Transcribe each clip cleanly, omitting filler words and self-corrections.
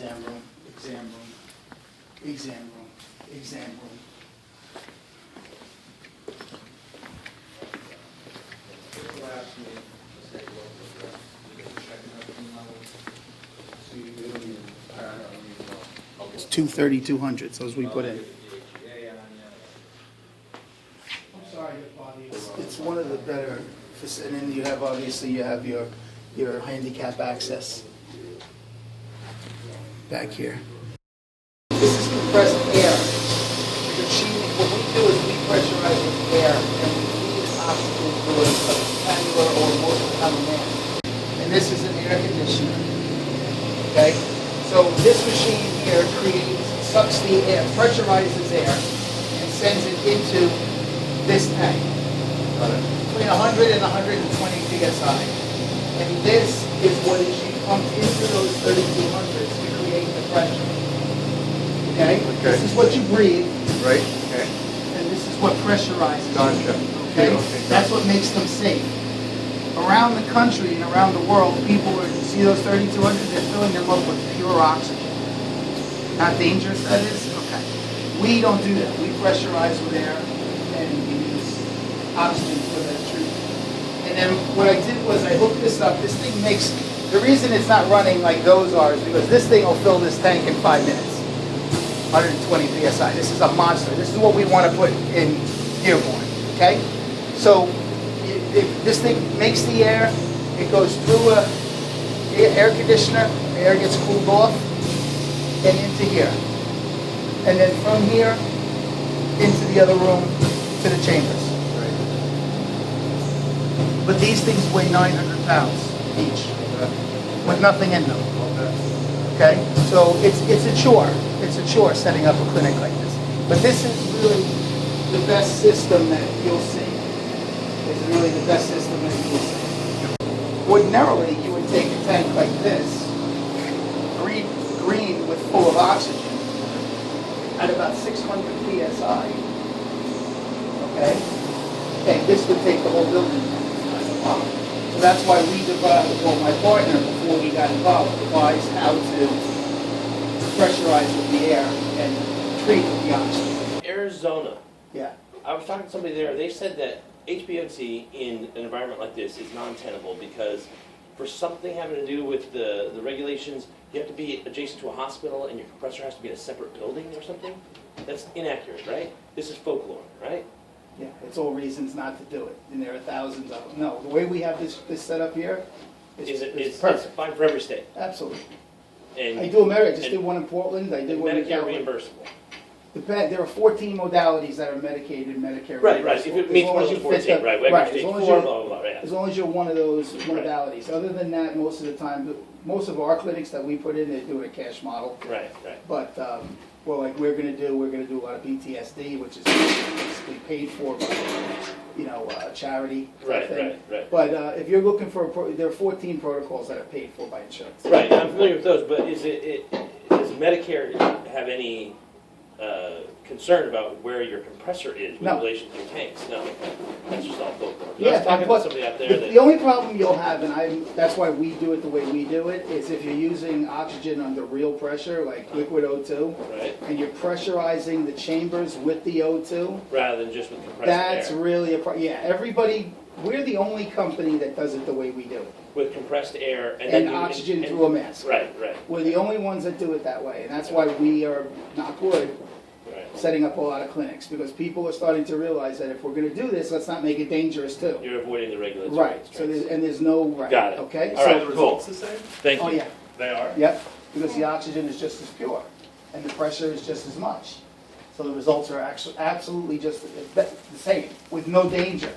exam room, exam room, exam room, exam room. It's 230, 200, so as we put in. I'm sorry to bother you. It's one of the better, and then you have, obviously, you have your handicap access back here. This is compressed air. The machine, what we do is we pressurize with air and we feed oxygen through a cannula or most of the time a mask. And this is an air conditioner. Okay? So this machine here sucks the air, pressurizes air, and sends it into this tank. Between 100 and 120 psi. And this is what is pumped into those 3200s to create the pressure. Okay? This is what you breathe. Right, okay. And this is what pressurizes Gotcha. Okay? That's what makes them safe. Around the country and around the world, people are, you see those 3200s, they're filling them up with pure oxygen. How dangerous that is? Okay. We don't do that. We pressurize with air and we use oxygen for that treatment. And then what I did was I hooked this up. This thing makes, the reason it's not running like those are is because this thing will fill this tank in 5 minutes. 120 psi. This is a monster. This is what we want to put in Dearborn. Okay? So this thing makes the air. It goes through a air conditioner. The air gets cooled off and into here. And then from here into the other room to the chambers. But these things weigh 900 pounds each with nothing in them. Okay? So it's a chore. It's a chore setting up a clinic like this. But this is really the best system that you'll see. It's really the best system that you'll see. Ordinarily, you would take a tank like this, green with full of oxygen, at about 600 psi. Okay? And this would take the whole building. So that's why we devised, well, my partner, before we got involved, devised how to pressurize with the air and treat with the oxygen. Arizona. Yeah. I was talking to somebody there. They said that HBOC in an environment like this is non-tenable because for something having to do with the regulations, you have to be adjacent to a hospital and your compressor has to be in a separate building or something. That's inaccurate, right? This is folklore, right? Yeah, it's all reasons not to do it, and there are thousands of them. No, the way we have this set up here is It's perfect. fine for every state. Absolutely. And I do America. I just did one in Portland. I did one in Medicare California. reimbursable. There are 14 modalities that are Medicaid and Medicare. Right, right. If it meets one of those 14, right. Right. Stage As long as 4, you're, blah, blah, blah, yeah. as long as you're one of those modalities. Other than that, most of the time, most of our clinics that we put in, they do a cash model. Right, right. But well, like we're going to do a lot of PTSD, which is basically paid for by, charity. Right, thing. right. But if you're looking for, there are 14 protocols that are paid for by insurance. Right, I'm familiar with those, but does Medicare have any concern about where your compressor is in relation to your tanks? No, that's just all folklore. I was talking to somebody out there the only problem you'll have, and that's why we do it the way we do it, is if you're using oxygen under real pressure, like liquid O2, right, and you're pressurizing the chambers with the O2, rather than just with compressed that's air. really a problem. Yeah, everybody, we're the only company that does it the way we do it. With compressed air And oxygen through a mask. Right, right. We're the only ones that do it that way, and that's why we are not good setting up a lot of clinics, because people are starting to realize that if we're going to do this, let's not make it dangerous too. You're avoiding the regulatory Right. So there's no right. Got it. Okay. All right. So the results the same? Thank you. Oh yeah. They are? Yep. Because the oxygen is just as pure, and the pressure is just as much. So the results are actually absolutely just the same, with no danger.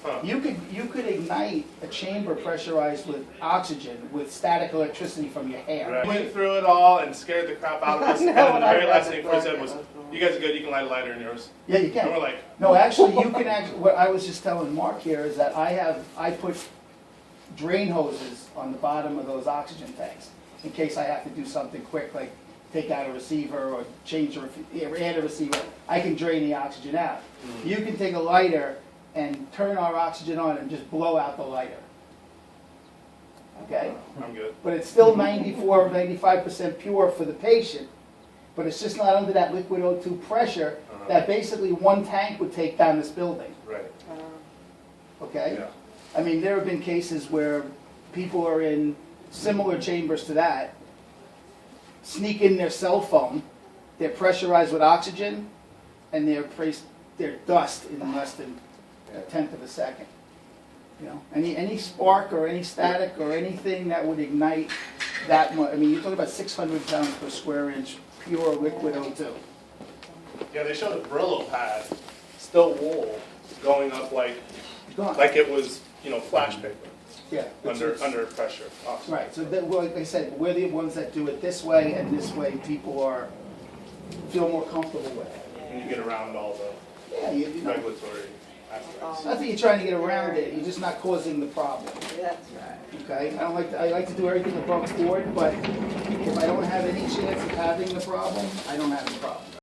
Huh. You could ignite a chamber pressurized with oxygen with static electricity from your hair. Right. Went through it all and scared the crap out of us. And then the very last thing Chris said was, "You guys are good. You can light a lighter in yours." Yeah, you can. And we're like, No, actually, you can actually, what I was just telling Mark here is that I put drain hoses on the bottom of those oxygen tanks in case I have to do something quick, like take out a receiver or change add a receiver. I can drain the oxygen out. You can take a lighter and turn our oxygen on and just blow out the lighter. okay? I'm good. But it's still 94, 95% pure for the patient, but it's just not under that liquid O2 pressure that basically one tank would take down this building, Right. okay? Yeah. I mean, there have been cases where people are in similar chambers to that, sneak in their cell phone, they're pressurized with oxygen, and they're dust in less than a tenth of a second. You know, any spark or any static or anything that would ignite that much. I mean, you're talking about 600 pounds per square inch pure liquid O2. Yeah, they showed a Brillo pad, still wool, going up like Gone. it was, you know, flash paper Yeah. under pressure. Awesome. Right. So that, well, like I said, we're the ones that do it this way, and this way people feel more comfortable with it. And you get around all the Yeah, you know. regulatory aspects. Not that you're trying to get around it, you're just not causing the problem. That's right. Okay? I like to do everything above board, but if I don't have any chance of having the problem, I don't have the problem.